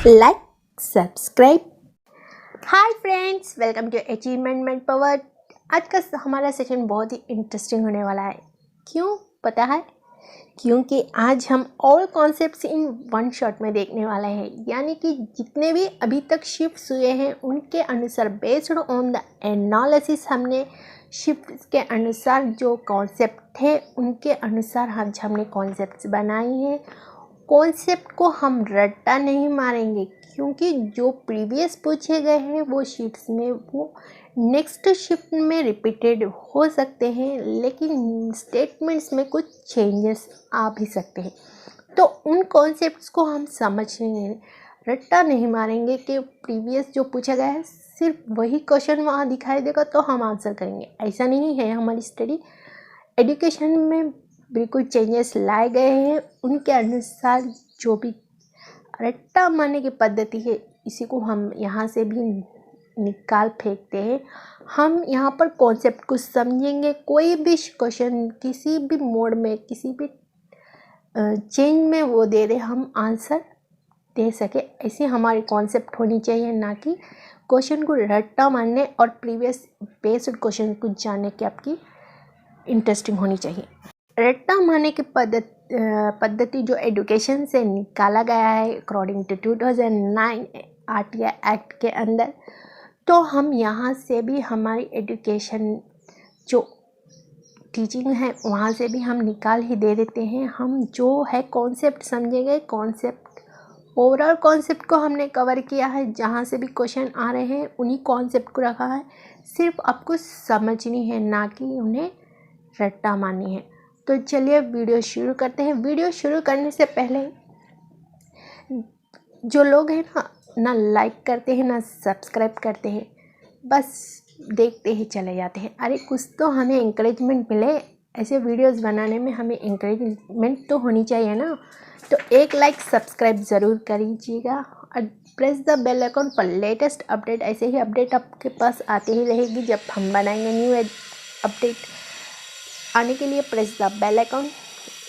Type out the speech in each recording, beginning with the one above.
Like subscribe. Hi friends, welcome to achievement power. आज का हमारा सेशन बहुत ही इंटरेस्टिंग होने वाला है। क्यों पता है? क्योंकि आज हम all concepts in one shot में देखने वाले हैं, यानी कि जितने भी अभी तक शिफ्ट्स हुए हैं उनके अनुसार बेस्ड ऑन द एनालिसिस हमने शिफ्ट के अनुसार जो कॉन्सेप्ट थे उनके अनुसार आज हमने कॉन्सेप्ट्स बनाए हैं। कॉन्सेप्ट को हम रट्टा नहीं मारेंगे, क्योंकि जो प्रीवियस पूछे गए हैं वो शीट्स में वो नेक्स्ट शिफ्ट में रिपीटेड हो सकते हैं, लेकिन स्टेटमेंट्स में कुछ चेंजेस आ भी सकते हैं। तो उन कॉन्सेप्ट्स को हम समझेंगे, रट्टा नहीं मारेंगे कि प्रीवियस जो पूछा गया है सिर्फ वही क्वेश्चन वहाँ दिखाई देगा तो हम आंसर करेंगे। ऐसा नहीं है हमारी स्टडी। एजुकेशन में बिल्कुल चेंजेस लाए गए हैं, उनके अनुसार जो भी रट्टा मारने की पद्धति है इसी को हम यहाँ से भी निकाल फेंकते हैं। हम यहाँ पर कॉन्सेप्ट को समझेंगे। कोई भी क्वेश्चन किसी भी मोड में किसी भी चेंज में वो दे दे, हम आंसर दे सके, ऐसी हमारी कॉन्सेप्ट होनी चाहिए, ना कि क्वेश्चन को रट्टा मारने और प्रीवियस बेस्ड क्वेश्चन को जानने की आपकी इंटरेस्टिंग होनी चाहिए। रट्टा मारने की पद्धति जो एजुकेशन से निकाला गया है अकॉर्डिंग टू 2009 आरटीआई एक्ट के अंदर, तो हम यहाँ से भी हमारी एजुकेशन जो टीचिंग है वहाँ से भी हम निकाल ही दे देते हैं। हम जो है कॉन्सेप्ट समझेंगे। कॉन्सेप्ट ओवरऑल कॉन्सेप्ट को हमने कवर किया है, जहाँ से भी क्वेश्चन आ रहे हैं उन्हीं कॉन्सेप्ट को रखा है। सिर्फ आपको समझनी है, ना कि उन्हें रट्टा मारनी है। तो चलिए वीडियो शुरू करते हैं। वीडियो शुरू करने से पहले जो लोग हैं ना लाइक करते हैं ना सब्सक्राइब करते हैं, बस देखते ही चले जाते हैं। अरे कुछ तो हमें इंकरेजमेंट मिले, ऐसे वीडियोस बनाने में हमें इंकरेजमेंट तो होनी चाहिए ना। तो एक लाइक सब्सक्राइब ज़रूर करिएगा और press the bell icon for latest update. ऐसे ही अपडेट आपके पास आती ही रहेगी जब हम बनाएंगे न्यू अपडेट। आने के लिए प्रेस द बेल आइकन।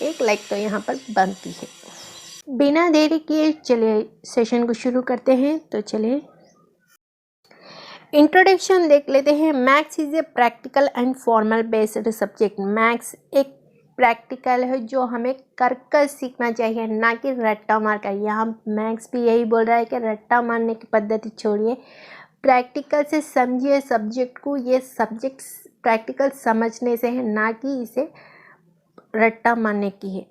एक लाइक तो यहाँ पर बनती है। बिना देरी किए चलिए सेशन को शुरू करते हैं। तो चलिए इंट्रोडक्शन देख लेते हैं। Maths is a practical and formal based subject. Maths एक प्रैक्टिकल है जो हमें कर सीखना चाहिए, ना कि रट्टा मार कर। यहाँ मैथ्स भी यही बोल रहा है कि रट्टा मारने की पद्धति छोड़िए, प्रैक्टिकल से समझिए सब्जेक्ट को। ये सब्जेक्ट प्रैक्टिकल समझने से है, ना कि इसे रट्टा मारने की है।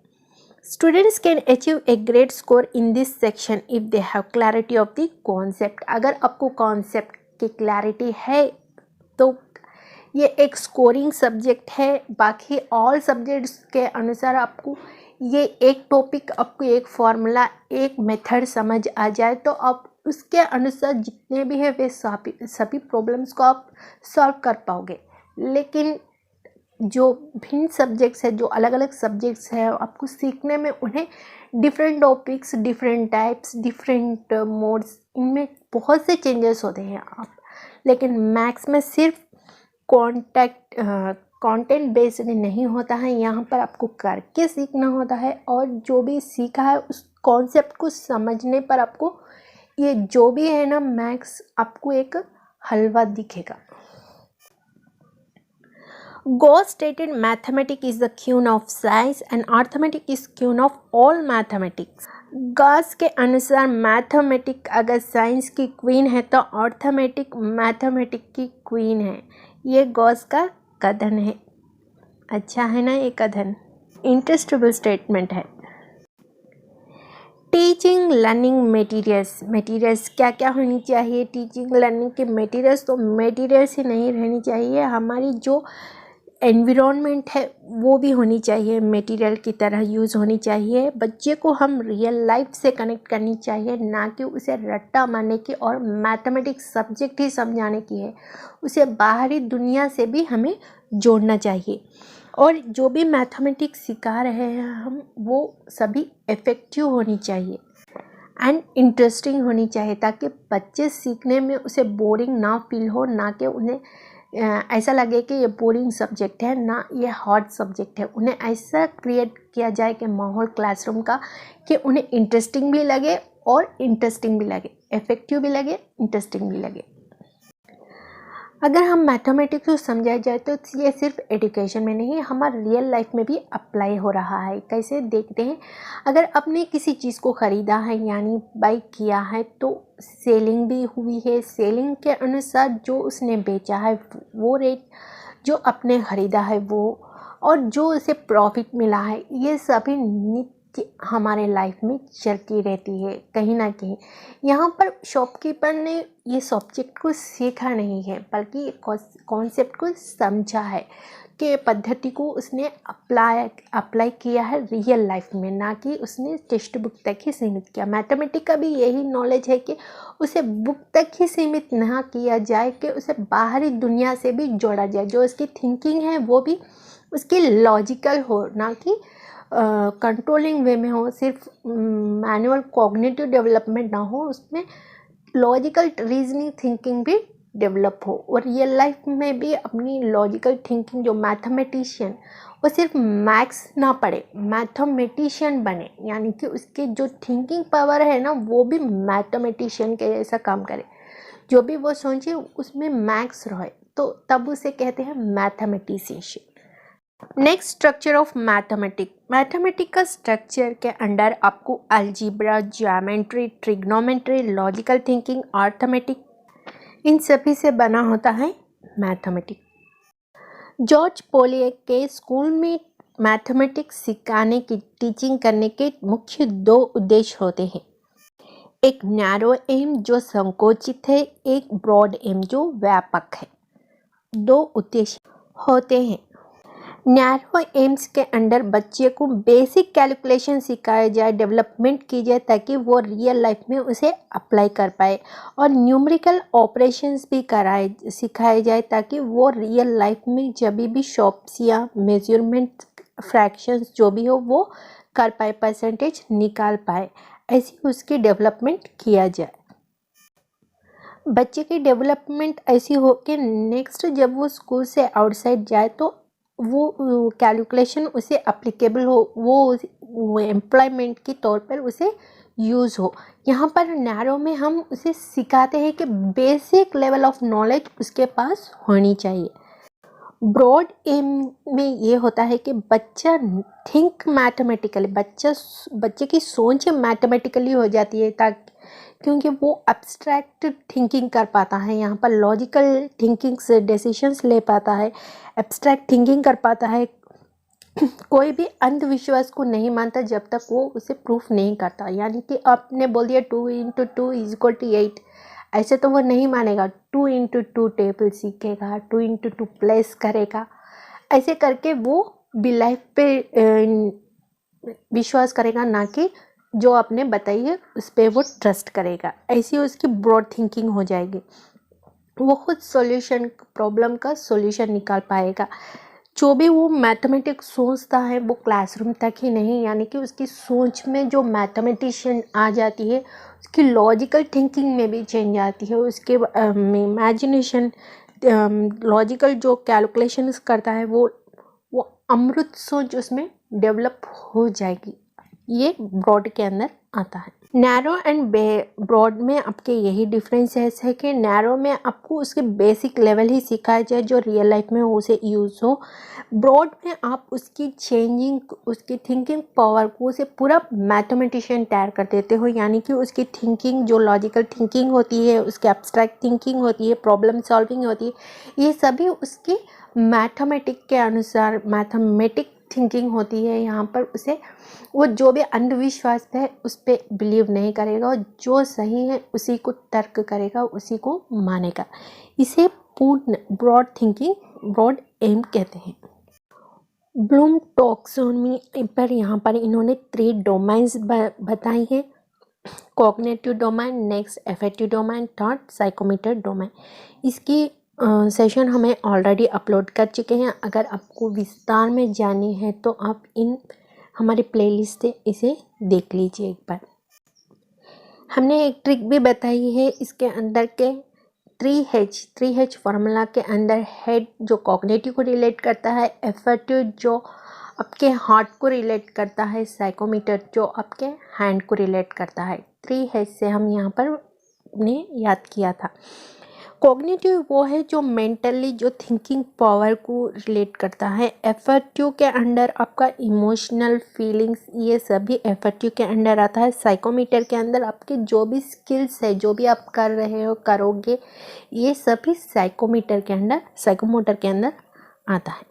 Students can achieve a great score in this section if they have clarity of the concept. अगर आपको कॉन्सेप्ट की क्लैरिटी है तो ये एक स्कोरिंग सब्जेक्ट है। बाकी ऑल सब्जेक्ट्स के अनुसार आपको ये एक टॉपिक, आपको एक फॉर्मूला, एक मेथड समझ आ जाए तो आप उसके अनुसार जितने भी है वे सभी प्रॉब्लम्स को आप सॉल्व कर पाओगे। लेकिन जो भिन्न सब्जेक्ट्स है, जो अलग अलग सब्जेक्ट्स है, आपको सीखने में उन्हें different topics, different types, different modes, इनमें बहुत से चेंजेस होते हैं आप। लेकिन मैथ्स में सिर्फ कंटेंट बेस्ड नहीं होता है, यहाँ पर आपको करके सीखना होता है। और जो भी सीखा है उस कॉन्सेप्ट को समझने पर आपको ये जो भी है ना मैथ्स आपको एक हलवा दिखेगा। Gauss stated mathematics is the queen of science and arithmetic is queen of all mathematics. Gauss के अनुसार मैथमेटिक अगर साइंस की क्वीन है तो अर्थमेटिक मैथमेटिक की क्वीन है। ये गॉस का कथन है। अच्छा है ना ये कथन? इंटरेस्टेबल स्टेटमेंट है। टीचिंग लर्निंग मटेरियल्स क्या क्या होनी चाहिए? टीचिंग लर्निंग के मटेरियल्स तो मटेरियल्स ही नहीं रहनी चाहिए, हमारी जो एनवायरनमेंट है वो भी होनी चाहिए, मटेरियल की तरह यूज़ होनी चाहिए। बच्चे को हम रियल लाइफ से कनेक्ट करनी चाहिए, ना कि उसे रट्टा मारने की और मैथमेटिक्स सब्जेक्ट ही समझाने की है। उसे बाहरी दुनिया से भी हमें जोड़ना चाहिए। और जो भी मैथमेटिक्स सिखा रहे हैं हम, वो सभी इफ़ेक्टिव होनी चाहिए एंड इंटरेस्टिंग होनी चाहिए, ताकि बच्चे सीखने में उसे बोरिंग ना फील हो, ना कि उन्हें ऐसा लगे कि ये बोरिंग सब्जेक्ट है, ना ये हार्ड सब्जेक्ट है। उन्हें ऐसा क्रिएट किया जाए कि माहौल क्लासरूम का कि उन्हें इंटरेस्टिंग भी लगे और इंटरेस्टिंग भी लगे, इफेक्टिव भी लगे, इंटरेस्टिंग भी लगे। अगर हम मैथमेटिक्स को समझा जाए तो ये सिर्फ एजुकेशन में नहीं, हमारे रियल लाइफ में भी अप्लाई हो रहा है। कैसे देखते हैं, अगर आपने किसी चीज़ को ख़रीदा है यानी बाई किया है तो सेलिंग भी हुई है, सेलिंग के अनुसार जो उसने बेचा है वो रेट, जो आपने ख़रीदा है वो, और जो उसे प्रॉफिट मिला है, ये सभी नित्य हमारे लाइफ में चलती रहती है कहीं ना कहीं। यहाँ पर शॉपकीपर ने ये सब्जेक्ट को सीखा नहीं है बल्कि कॉन्सेप्ट को समझा है कि पद्धति को उसने अप्लाई किया है रियल लाइफ में, ना कि उसने टेक्स्ट बुक तक ही सीमित किया। मैथमेटिक्स का भी यही नॉलेज है कि उसे बुक तक ही सीमित ना किया जाए, कि उसे बाहरी दुनिया से भी जोड़ा जाए, जो उसकी थिंकिंग है वो भी उसकी लॉजिकल हो, ना कि कंट्रोलिंग वे में हो, सिर्फ मैनुअल कॉग्निटिव डेवलपमेंट ना हो, उसमें लॉजिकल रीजनिंग थिंकिंग भी डेवलप हो। और रियल लाइफ में भी अपनी लॉजिकल थिंकिंग, जो मैथमेटिशियन वो सिर्फ मैथ्स ना पढ़े, मैथमेटिशियन बने, यानी कि उसके जो थिंकिंग पावर है ना वो भी मैथमेटिशियन के जैसा काम करे, जो भी वो सोचे उसमें मैथ्स रहे, तो तब उसे कहते हैं mathematician. Next structure of mathematics का स्ट्रक्चर के अंडर आपको algebra, geometry, trigonometry, logical thinking, arithmetic, इन सभी से बना होता है मैथमेटिक्स। जॉर्ज पोलियर के स्कूल में मैथमेटिक्स सिखाने की, टीचिंग करने के मुख्य 2 उद्देश्य होते हैं। एक नैरो एम जो संकोचित है, एक ब्रॉड एम जो व्यापक है। 2 उद्देश्य होते हैं। नैरो एम्स के अंडर बच्चे को बेसिक कैलकुलेशन सिखाया जाए, डेवलपमेंट की जाए, ताकि वो रियल लाइफ में उसे अप्लाई कर पाए, और न्यूमेरिकल ऑपरेशंस भी सिखाए जाए, ताकि वो रियल लाइफ में जब भी शॉप्स या मेजरमेंट फ्रैक्शंस जो भी हो वो कर पाए, परसेंटेज निकाल पाए, ऐसी उसकी डेवलपमेंट किया जाए। बच्चे की डेवलपमेंट ऐसी हो कि नेक्स्ट जब वो स्कूल से आउटसाइड जाए तो वो कैलकुलेशन उसे अप्लीकेबल हो, वो एम्प्लॉयमेंट के तौर पर उसे यूज़ हो। यहाँ पर नैरो में हम उसे सिखाते हैं कि बेसिक लेवल ऑफ नॉलेज उसके पास होनी चाहिए। ब्रॉड एम में ये होता है कि बच्चा थिंक मैथमेटिकली, बच्चे की सोच मैथमेटिकली हो जाती है, ताकि क्योंकि वो एब्स्ट्रैक्ट थिंकिंग कर पाता है, यहाँ पर लॉजिकल थिंकिंग से डिसीजंस ले पाता है, एब्स्ट्रैक्ट थिंकिंग कर पाता है। कोई भी अंधविश्वास को नहीं मानता जब तक वो उसे प्रूफ नहीं करता, यानी कि आपने बोल दिया 2 × 2 = 8, ऐसे तो वो नहीं मानेगा। 2 × 2 टेबल सीखेगा, 2 × 2 प्लेस करेगा, ऐसे करके वो भी लाइफ पे विश्वास करेगा, ना कि जो आपने बताई है उस पर वो ट्रस्ट करेगा। ऐसी उसकी ब्रॉड थिंकिंग हो जाएगी, वो खुद सॉल्यूशन, प्रॉब्लम का सॉल्यूशन निकाल पाएगा। जो भी वो मैथमेटिक्स सोचता है वो क्लासरूम तक ही नहीं, यानी कि उसकी सोच में जो मैथमेटिशियन आ जाती है, उसकी लॉजिकल थिंकिंग में भी चेंज आती है, उसके इमेजिनेशन, लॉजिकल जो कैलकुलेशंस करता है वो अमृत सोच उसमें डेवलप हो जाएगी। ये ब्रॉड के अंदर आता है। नैरो एंड ब्रॉड में आपके यही डिफरेंसेस है कि नैरो में आपको उसके बेसिक लेवल ही सिखाया जाए जो रियल लाइफ में उसे यूज़ हो। ब्रॉड में आप उसकी चेंजिंग, उसकी थिंकिंग पावर को उसे पूरा मैथमेटिशियन तैयार कर देते हो, यानी कि उसकी थिंकिंग, जो लॉजिकल थिंकिंग होती है, उसकी एब्स्ट्रैक्ट थिंकिंग होती है, प्रॉब्लम सॉल्विंग होती है, ये सभी उसकी मैथमेटिक के अनुसार मैथमेटिक थिंकिंग होती है। यहाँ पर उसे वो जो भी अंधविश्वास है उस पर बिलीव नहीं करेगा, और जो सही है उसी को तर्क करेगा, उसी को मानेगा। इसे पूर्ण ब्रॉड थिंकिंग, ब्रॉड एम कहते हैं। ब्लूम टैक्सोनॉमी पर यहाँ पर इन्होंने 3 डोमेन्स बताई हैं, cognitive domain, next affective domain, third psychomotor domain. इसकी सेशन हमें ऑलरेडी अपलोड कर चुके हैं, अगर आपको विस्तार में जाननी है तो आप इन हमारी प्लेलिस्ट से इसे देख लीजिए एक बार। हमने एक ट्रिक भी बताई है इसके अंदर के 3H फार्मूला के अंदर, हेड जो कॉग्निटिव को रिलेट करता है, अफेक्टिव जो आपके हार्ट को रिलेट करता है, साइकोमीटर जो आपके हैंड को रिलेट करता है। 3 हेड से हम यहाँ पर ने याद किया था। कॉग्निटिव वो है जो मेंटली जो थिंकिंग पावर को रिलेट करता है। एफर्टिव के अंडर आपका इमोशनल फीलिंग्स, ये सभी एफर्टिव के अंडर आता है। साइकोमीटर के अंदर आपके जो भी स्किल्स है, जो भी आप कर रहे हो करोगे, ये सभी साइकोमीटर के अंडर, साइकोमोटर के अंदर आता है।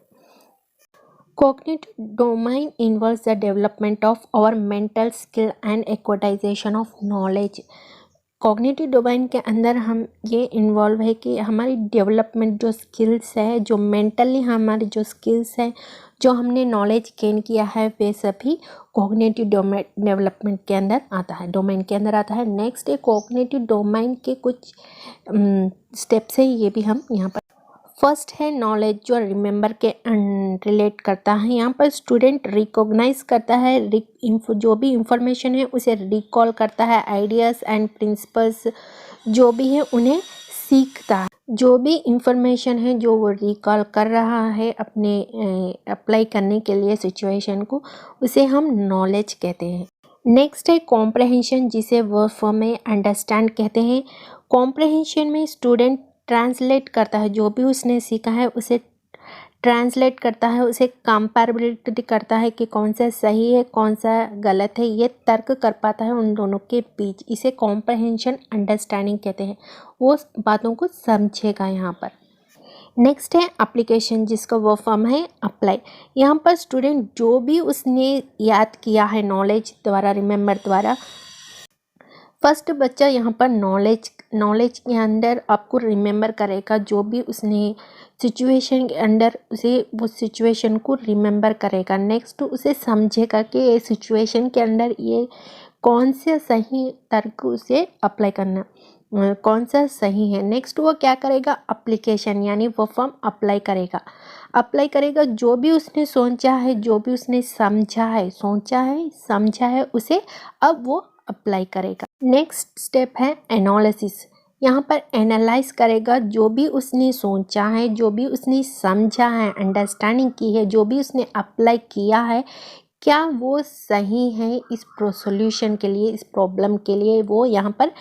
Cognitive domain involves the development of our mental skill and acquisition of knowledge. Cognitive domain के अंदर हम ये इन्वॉल्व है कि हमारी डेवलपमेंट जो स्किल्स है, जो मेंटली हमारी जो स्किल्स है, जो हमने नॉलेज गेन किया है, वे सभी कॉग्निटिव डोमेन डेवलपमेंट के अंदर आता है, डोमेन के अंदर आता है। नेक्स्ट है कॉग्निटिव डोमेन के कुछ स्टेप्स है, ये भी हम यहाँ पर। फर्स्ट है नॉलेज, जो रिमेंबर के रिलेट करता है। यहाँ पर स्टूडेंट रिकॉग्नाइज करता है, जो भी इंफॉर्मेशन है उसे रिकॉल करता है। आइडियाज़ एंड प्रिंसिपल्स जो भी है उन्हें सीखता है। जो भी इंफॉर्मेशन है जो वो रिकॉल कर रहा है अपने अप्लाई करने के लिए सिचुएशन को, उसे हम नॉलेज कहते हैं। नेक्स्ट है कॉम्प्रहेंशन, जिसे वर्ब फॉर्म में अंडरस्टैंड कहते हैं। कॉम्प्रहेंशन में स्टूडेंट ट्रांसलेट करता है, जो भी उसने सीखा है उसे ट्रांसलेट करता है, उसे कंपैरेबिलिटी करता है कि कौन सा सही है कौन सा गलत है, ये तर्क कर पाता है उन दोनों के बीच। इसे कॉम्प्रहेंशन अंडरस्टैंडिंग कहते हैं। वो बातों को समझेगा यहाँ पर। नेक्स्ट है एप्लीकेशन, जिसका वर्ब फॉर्म है अप्लाई। यहाँ पर स्टूडेंट जो भी उसने याद किया है नॉलेज द्वारा, रिमेंबर द्वारा, फर्स्ट बच्चा यहाँ पर नॉलेज के अंदर आपको रिमेंबर करेगा, जो भी उसने सिचुएशन के अंदर उसे वो सिचुएशन को रिमेंबर करेगा। नेक्स्ट उसे समझेगा कि ये सिचुएशन के अंदर ये कौन से सही तर्क उसे अप्लाई करना, कौन सा सही है। नेक्स्ट वो क्या करेगा, एप्लीकेशन, यानी वो फॉर्म अप्लाई करेगा जो भी उसने सोचा है, जो भी उसने समझा है, समझा है उसे अब वो अप्लाई करेगा। नेक्स्ट स्टेप है एनालिसिस। यहाँ पर एनालाइज करेगा जो भी उसने सोचा है, जो भी उसने समझा है, अंडरस्टैंडिंग की है, जो भी उसने अप्लाई किया है, क्या वो सही है इस सॉल्यूशन के लिए, इस प्रॉब्लम के लिए, वो यहाँ पर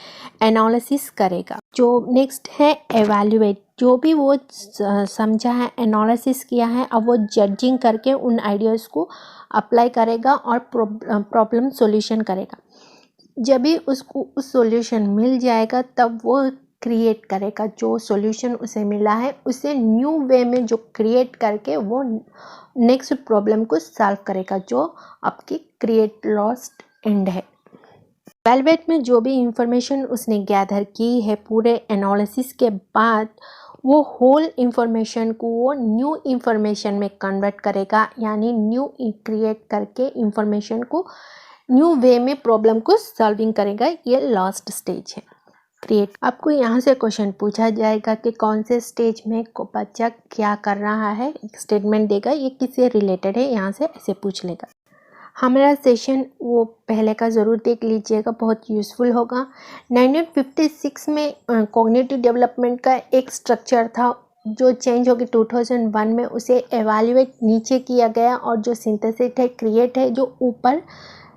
एनालिसिस करेगा। जो नेक्स्ट है एवैल्यूएट, जो भी वो समझा है, एनालिसिस किया है, अब वो जजिंग करके उन आइडियाज़ को अप्लाई करेगा और प्रॉब्लम सॉल्यूशन करेगा। जब भी उसको उस सॉल्यूशन मिल जाएगा तब वो क्रिएट करेगा, जो सॉल्यूशन उसे मिला है उसे न्यू वे में जो क्रिएट करके वो नेक्स्ट प्रॉब्लम को सॉल्व करेगा, जो आपकी क्रिएट लॉस्ट एंड है। एवैल्यूएट में जो भी इंफॉर्मेशन उसने गैदर की है, पूरे एनालिसिस के बाद वो होल इंफॉर्मेशन को वो न्यू इंफॉर्मेशन में कन्वर्ट करेगा, यानी न्यू क्रिएट करके इंफॉर्मेशन को न्यू वे में प्रॉब्लम को सॉल्विंग करेगा। ये लास्ट स्टेज है क्रिएट। आपको यहाँ से क्वेश्चन पूछा जाएगा कि कौन से स्टेज में बच्चा क्या कर रहा है, एक स्टेटमेंट देगा, ये किससे रिलेटेड है, यहाँ से ऐसे पूछ लेगा। हमारा सेशन वो पहले का ज़रूर देख लीजिएगा, बहुत यूज़फुल होगा। 1956 में कॉग्निटिव डेवलपमेंट का एक स्ट्रक्चर था जो चेंज होकर 2001 में उसे एवैल्यूएट नीचे किया गया, और जो सिंथेसिस है, क्रिएट है, जो ऊपर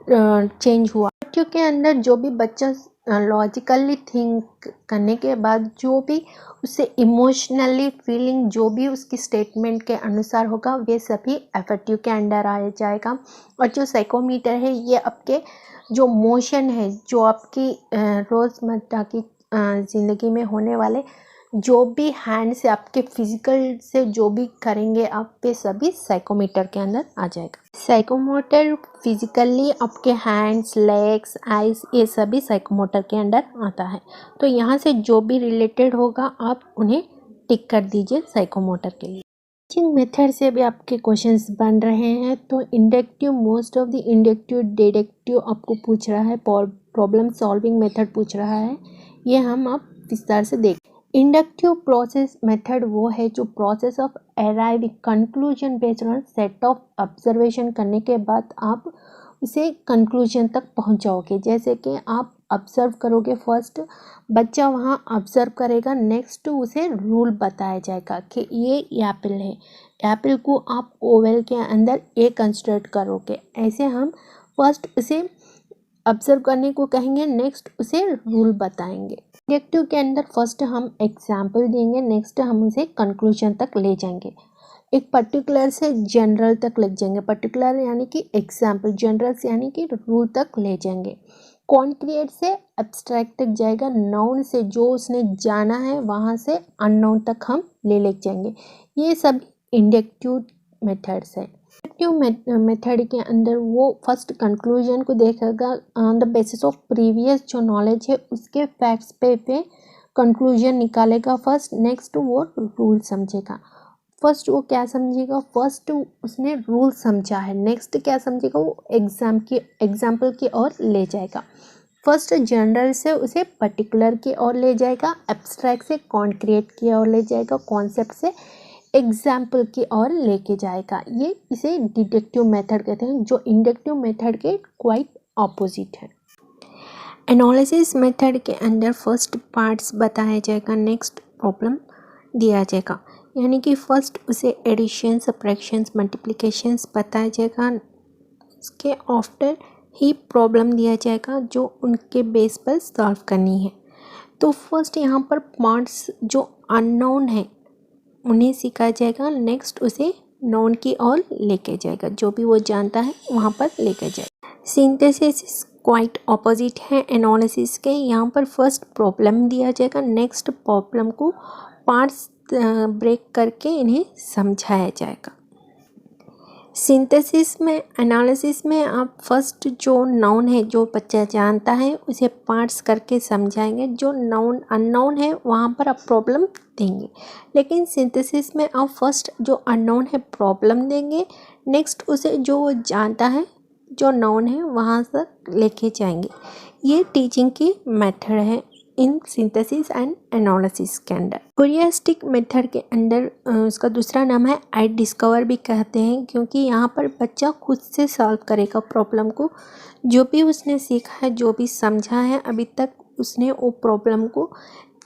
चेंज हुआ। के अंदर जो भी बच्चा लॉजिकली थिंक करने के बाद जो भी उससे इमोशनली फीलिंग, जो भी उसकी स्टेटमेंट के अनुसार होगा, वे सभी एफर्टिव के अंडर आ जाएगा। और जो साइकोमीटर है, ये आपके जो मोशन है, जो आपकी रोज़मर्रा की ज़िंदगी में होने वाले जो भी हैंड से, आपके फिजिकल से जो भी करेंगे आप, पे सभी साइकोमीटर के अंदर आ जाएगा। साइकोमोटर फिजिकली आपके हैंड्स, लेग्स, आइज, ये सभी साइकोमोटर के अंदर आता है। तो यहाँ से जो भी रिलेटेड होगा आप उन्हें टिक कर दीजिए साइकोमोटर के लिए। टीचिंग मेथड से भी आपके क्वेश्चंस बन रहे हैं। तो inductive, most of the inductive, deductive आपको पूछ रहा है, प्रॉब्लम सॉल्विंग मेथड पूछ रहा है, ये हम आप विस्तार से देखें। इंडक्टिव प्रोसेस मेथड वो है जो process of arriving conclusion based on set of observation करने के बाद आप उसे कंक्लूजन तक पहुंचाओगे। जैसे कि आप ऑब्जर्व करोगे, फर्स्ट बच्चा वहाँ ऑब्जर्व करेगा, नेक्स्ट उसे रूल बताया जाएगा कि ये एप्पल है, एप्पल को आप ओवल के अंदर ए कंस्ट्रक्ट करोगे। ऐसे हम फर्स्ट उसे ऑब्जर्व करने को कहेंगे, नेक्स्ट उसे रूल बताएंगे। इंडक्टिव के अंदर फर्स्ट हम एग्जाम्पल देंगे, नेक्स्ट हम उसे कंक्लूजन तक ले जाएंगे। एक पर्टिकुलर से जनरल तक ले जाएंगे, पर्टिकुलर यानी कि एग्जाम्पल, जनरल से यानी कि रूल तक ले जाएंगे। कॉन्क्रीट से एब्स्ट्रैक्ट तक जाएगा, नाउन से जो उसने जाना है वहाँ से अननोन तक हम ले जाएंगे। ये सब इंडक्टिव मेथड्स है। इंडक्टिव मेथड के अंदर वो फर्स्ट कंक्लूजन को देखेगा on the basis of previous जो नॉलेज है उसके फैक्ट्स पे कंक्लूजन निकालेगा फर्स्ट, नेक्स्ट वो रूल समझेगा। फर्स्ट वो क्या समझेगा, फर्स्ट उसने रूल समझा है, नेक्स्ट क्या समझेगा, वो एग्जाम्पल की ओर ले जाएगा। फर्स्ट जनरल से उसे पर्टिकुलर की ओर ले जाएगा, एब्स्ट्रैक्ट से कॉन्क्रीट की ओर ले जाएगा, कॉन्सेप्ट से एग्जाम्पल की ओर लेके जाएगा। ये इसे डिडक्टिव मेथड कहते हैं, जो इंडक्टिव मेथड के क्वाइट ऑपोजिट है। एनालिसिस मेथड के अंदर फर्स्ट पार्ट्स बताया जाएगा, नेक्स्ट प्रॉब्लम दिया जाएगा, यानी कि फर्स्ट उसे एडिशन, सब्ट्रैक्शंस, मल्टीप्लिकेशंस बताया जाएगा, उसके आफ्टर ही प्रॉब्लम दिया जाएगा जो उनके बेस पर सॉल्व करनी है। तो फर्स्ट यहाँ पर पार्ट्स जो अननोन है उन्हें सिखाया जाएगा, नेक्स्ट उसे नोन की ओर लेके जाएगा, जो भी वो जानता है वहाँ पर लेके जाएगा। सिंथेसिस क्वाइट ऑपोजिट है एनालिसिस के। यहाँ पर फर्स्ट प्रॉब्लम दिया जाएगा, नेक्स्ट प्रॉब्लम को पार्ट्स ब्रेक करके इन्हें समझाया जाएगा। सिंथेसिस में, एनालिसिस में आप फर्स्ट जो नाउन है जो बच्चा जानता है उसे पार्ट्स करके समझाएंगे, जो नाउन अननोन है वहाँ पर आप प्रॉब्लम देंगे। लेकिन सिंथेसिस में आप फर्स्ट जो अननोन है प्रॉब्लम देंगे, नेक्स्ट उसे जो वो जानता है जो नाउन है वहाँ तक लेके जाएंगे। ये टीचिंग की मेथड है इन सिंथेसिस एंड एनालिसिस के अंदर। ह्यूरिस्टिक मेथड के अंदर उसका दूसरा नाम है आई डिस्कवर भी कहते हैं, क्योंकि यहाँ पर बच्चा खुद से सॉल्व करेगा प्रॉब्लम को, जो भी उसने सीखा है, जो भी समझा है अभी तक उसने वो प्रॉब्लम को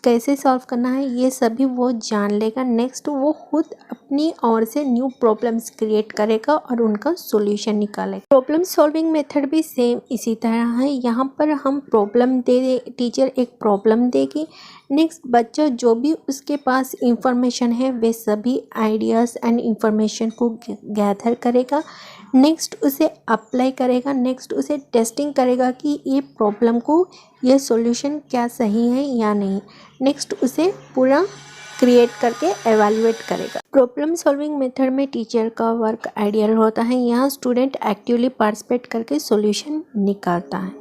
कैसे सॉल्व करना है ये सभी वो जान लेगा। नेक्स्ट वो खुद अपनी ओर से न्यू प्रॉब्लम्स क्रिएट करेगा और उनका सॉल्यूशन निकालेगा। प्रॉब्लम सॉल्विंग मेथड भी सेम इसी तरह है। यहाँ पर हम प्रॉब्लम टीचर एक प्रॉब्लम देगी, नेक्स्ट बच्चा जो भी उसके पास इंफॉर्मेशन है वे सभी आइडियाज़ एंड इंफॉर्मेशन को गैदर करेगा, नेक्स्ट उसे अप्लाई करेगा, नेक्स्ट उसे टेस्टिंग करेगा कि ये प्रॉब्लम को ये सॉल्यूशन क्या सही है या नहीं, नेक्स्ट उसे पूरा क्रिएट करके एवेल्युएट करेगा। प्रॉब्लम सॉल्विंग मेथड में टीचर का वर्क आइडियल होता है, यहाँ स्टूडेंट एक्टिवली पार्टिसिपेट करके सॉल्यूशन निकालता है।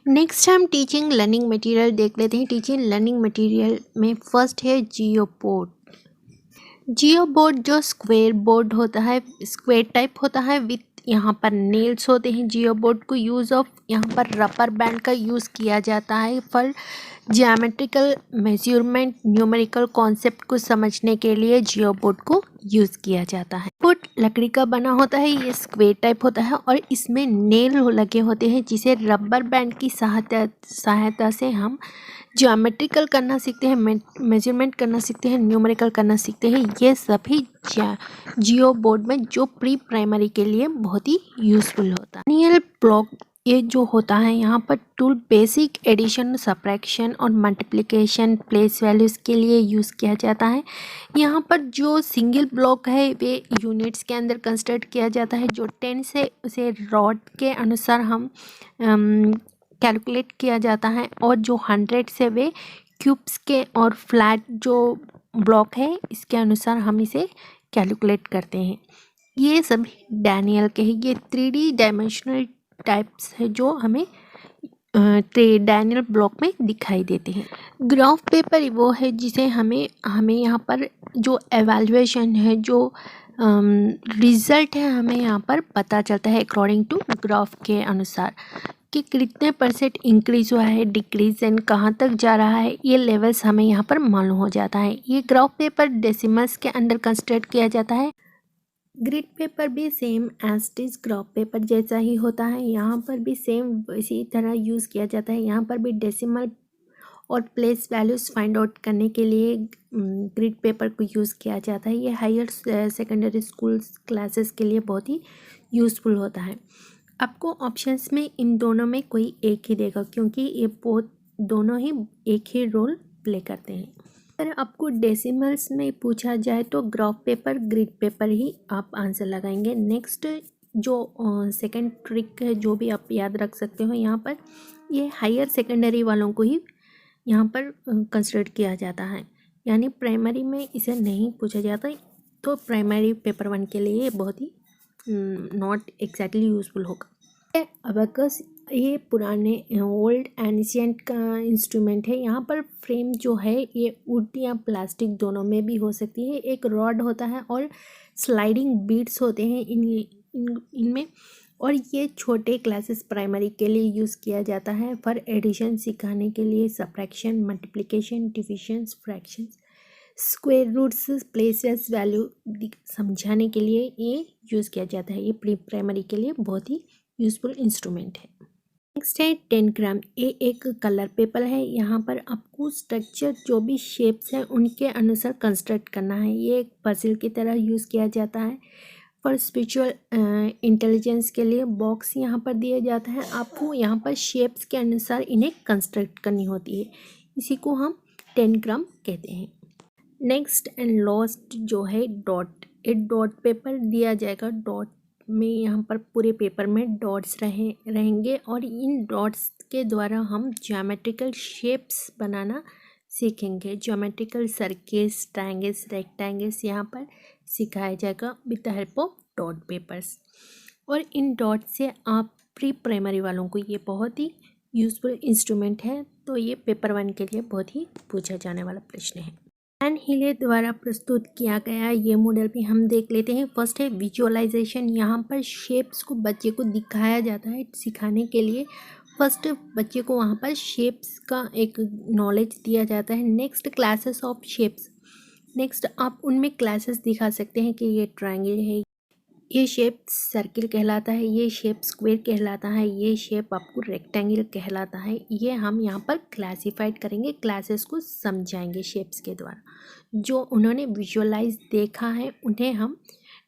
नेक्स्ट हम टीचिंग लर्निंग मटेरियल देख लेते हैं। टीचिंग लर्निंग मटेरियल में फर्स्ट है जियो बोर्ड। जियो बोर्ड जो स्क्वायर बोर्ड होता है, स्क्वायर टाइप होता है विथ यहाँ पर नेल्स होते हैं। जियो बोर्ड को यूज़ ऑफ यहाँ पर रबर बैंड का यूज़ किया जाता है for geometrical measurement, numerical concept को समझने के लिए जियो बोर्ड को यूज़ किया जाता है। बोर्ड लकड़ी का बना होता है, ये स्क्वायर टाइप होता है और इसमें नेल लगे होते हैं जिसे रबर बैंड की सहायता से हम ज्योमेट्रिकल करना सीखते हैं, मेजरमेंट करना सीखते हैं, न्यूमेरिकल करना सीखते हैं। ये सभी जियो बोर्ड में जो प्री प्राइमरी के लिए बहुत ही यूज़फुल होता है। डैनियल ब्लॉक ये जो होता है यहाँ पर टूल बेसिक एडिशन, सब्ट्रैक्शन और मल्टीप्लिकेशन, प्लेस वैल्यूज़ के लिए यूज़ किया जाता है। यहाँ पर जो सिंगल ब्लॉक है वे यूनिट्स के अंदर कंसिडर किया जाता है, जो 10 से उसे रॉड के अनुसार हम कैलकुलेट किया जाता है, और जो 100 से वे क्यूब्स के और फ्लैट जो ब्लॉक है इसके अनुसार हम इसे कैलकुलेट करते हैं। ये सभी डैनियल के हैं। ये 3D डायमेंशनल टाइप्स है जो हमें डैनियल ब्लॉक में दिखाई देते हैं। ग्राफ पेपर वो है जिसे हमें यहाँ पर जो एवेल्युएशन है, जो रिज़ल्ट है हमें यहाँ पर पता चलता है अकॉर्डिंग टू ग्राफ के अनुसार कि कितने % इंक्रीज हुआ है, डिक्रीज एंड कहाँ तक जा रहा है, ये लेवल्स हमें यहाँ पर मालूम हो जाता है। ये ग्राफ पेपर डेसिमल्स के अंदर कंसिडर किया जाता है। ग्रिड पेपर भी same as it is graph paper जैसा ही होता है, यहाँ पर भी सेम इसी तरह यूज़ किया जाता है। यहाँ पर भी डेसिमल और प्लेस वैल्यूज़ फाइंड आउट करने के लिए ग्रिड पेपर को यूज़ किया जाता है। ये हायर सेकेंडरी स्कूल क्लासेस के लिए बहुत ही यूज़फुल होता है। आपको ऑप्शंस में इन दोनों में कोई एक ही देगा, क्योंकि ये दोनों ही एक ही रोल प्ले करते हैं। अगर आपको डेसिमल्स में पूछा जाए तो ग्राफ पेपर, ग्रिड पेपर ही आप आंसर लगाएंगे। नेक्स्ट जो सेकंड ट्रिक है, जो भी आप याद रख सकते हो यहाँ पर, ये हायर सेकेंडरी वालों को ही यहाँ पर कंसिडर किया जाता है, यानी प्राइमरी में इसे नहीं पूछा जाता। तो प्राइमरी पेपर 1 के लिए ये बहुत ही नॉट एग्जैक्टली यूज़फुल होगा। अबेकस ये पुराने ओल्ड एंशिएंट का इंस्ट्रूमेंट है। यहाँ पर फ्रेम जो है ये वुड या प्लास्टिक दोनों में भी हो सकती है। एक रॉड होता है और स्लाइडिंग बीड्स होते हैं इनमें, और ये छोटे क्लासेस प्राइमरी के लिए यूज़ किया जाता है। फॉर एडिशन सिखाने के लिए, subtraction, multiplication, divisions, fractions, square roots, places, value समझाने के लिए ये यूज़ किया जाता है। ये प्री प्राइमरी के लिए बहुत ही यूज़फुल इंस्ट्रूमेंट है। नेक्स्ट है 10 ग्राम। ये एक कलर पेपर है। यहाँ पर आपको स्ट्रक्चर जो भी शेप्स हैं उनके अनुसार कंस्ट्रक्ट करना है। ये एक पजल की तरह यूज़ किया जाता है। फॉर स्पिरिचुअल इंटेलिजेंस के लिए बॉक्स यहाँ पर दिया जाता है। आपको यहाँ पर शेप्स के अनुसार इन्हें कंस्ट्रक्ट करनी होती है। इसी को हम 10 ग्राम कहते हैं। नेक्स्ट एंड लास्ट जो है डॉट। एक डॉट पेपर दिया जाएगा। डॉट में यहाँ पर पूरे पेपर में डॉट्स रहेंगे और इन डॉट्स के द्वारा हम ज्योमेट्रिकल शेप्स बनाना सीखेंगे। ज्योमेट्रिकल सर्कल्स, ट्रायंगल्स, रेक्टेंगल्स यहाँ पर सिखाया जाएगा with the help of dot papers. और इन डॉट से आप प्री प्राइमरी वालों को ये बहुत ही यूज़फुल इंस्ट्रूमेंट है। तो ये पेपर 1 के लिए बहुत ही पूछा जाने वाला प्रश्न है। वैन हिले द्वारा प्रस्तुत किया गया ये मॉडल भी हम देख लेते हैं। फर्स्ट है विजुअलाइजेशन। यहाँ पर शेप्स को बच्चे को दिखाया जाता है सिखाने के लिए। फर्स्ट बच्चे को वहाँ पर शेप्स का एक नॉलेज दिया जाता है। Next classes of shapes. Next आप उनमें क्लासेस दिखा सकते हैं कि ये ट्रायंगल है, ये शेप सर्किल कहलाता है, ये शेप स्क्वायर कहलाता है, ये शेप आपको रेक्टेंगल कहलाता है। ये हम यहाँ पर क्लासिफाइड करेंगे, क्लासेस को समझाएंगे शेप्स के द्वारा। जो उन्होंने विजुअलाइज देखा है उन्हें हम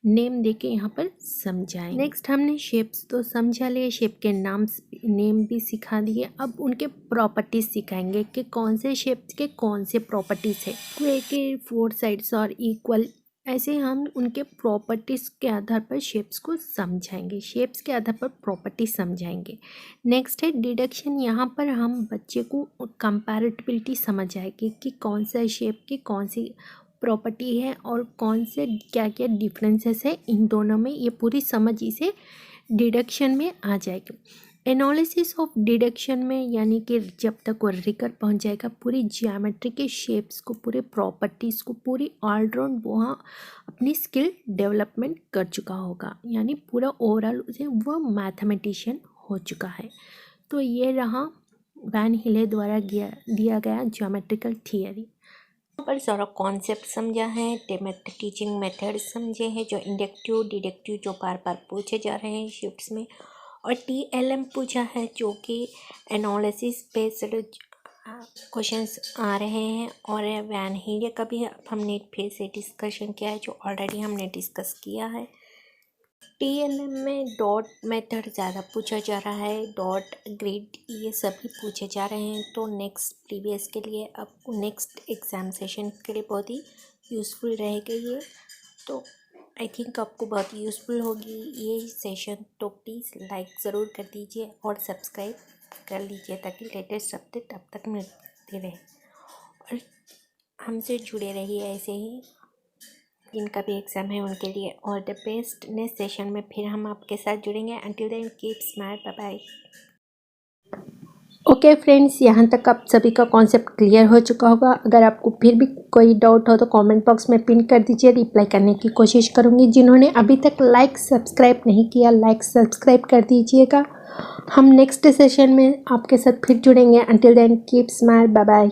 नेम देके यहाँ पर समझाएंगे। नेक्स्ट हमने शेप्स तो समझा लिए, शेप के नेम भी सिखा दिए। अब उनके प्रॉपर्टीज सिखाएंगे कि कौन से शेप्स के कौन से प्रॉपर्टीज है। स्क्वायर के 4 साइड्स और इक्वल, ऐसे हम उनके प्रॉपर्टीज़ के आधार पर शेप्स को समझाएंगे। शेप्स के आधार पर प्रॉपर्टी समझाएंगे। नेक्स्ट है डिडक्शन। यहाँ पर हम बच्चे को कंपैरेटिबिलिटी समझ आएगी कि कौन सा शेप की कौन सी प्रॉपर्टी है और कौन से क्या क्या डिफरेंसेस है इन दोनों में। ये पूरी समझ इसे डिडक्शन में आ जाएगी। एनालिसिस ऑफ डिडक्शन में यानी कि जब तक वो रिकर पहुंच जाएगा, पूरी ज्योमेट्री के शेप्स को, पूरे प्रॉपर्टीज़ को, पूरी ऑलराउंड वहाँ अपनी स्किल डेवलपमेंट कर चुका होगा, यानी पूरा ओवरऑल उसे वो मैथमेटिशियन हो चुका है। तो ये रहा वैन हिले द्वारा दिया गया ज्योमेट्रिकल थियरी। यहाँ पर सारा कॉन्सेप्ट समझा है, टीचिंग मेथड समझे हैं, जो इंडक्टिव डिडक्टिव जो बार बार पूछे जा रहे हैं शिफ्ट्स में, और TLM पूछा है जो कि एनालिसिस बेस्ड क्वेश्चंस आ रहे हैं। और वैन हिले का भी हमने फिर से डिस्कशन किया है, जो ऑलरेडी हमने डिस्कस किया है। TLM में डॉट मेथड ज़्यादा पूछा जा रहा है, डॉट, ग्रिड ये सभी पूछे जा रहे हैं। तो नेक्स्ट प्रीवियस के लिए, आपको नेक्स्ट एग्ज़ाम सेशन के लिए बहुत ही यूज़फुल रहेगा ये। तो आई थिंक आपको बहुत यूज़फुल होगी ये सेशन। तो प्लीज़ लाइक ज़रूर कर दीजिए और सब्सक्राइब कर लीजिए ताकि लेटेस्ट अपडेट अब तक मिलते रहे, और हमसे जुड़े रहिए ऐसे ही। जिनका भी एग्ज़ाम है उनके लिए all the best. Next session में फिर हम आपके साथ जुड़ेंगे। Until then keep smile, bye bye. Okay friends, यहाँ तक आप सभी का कॉन्सेप्ट क्लियर हो चुका होगा। अगर आपको फिर भी कोई डाउट हो तो कमेंट बॉक्स में पिन कर दीजिए, रिप्लाई करने की कोशिश करूँगी। जिन्होंने अभी तक लाइक सब्सक्राइब नहीं किया, लाइक सब्सक्राइब कर दीजिएगा। हम नेक्स्ट सेशन में आपके साथ फिर जुड़ेंगे। Until then keep smile, bye bye.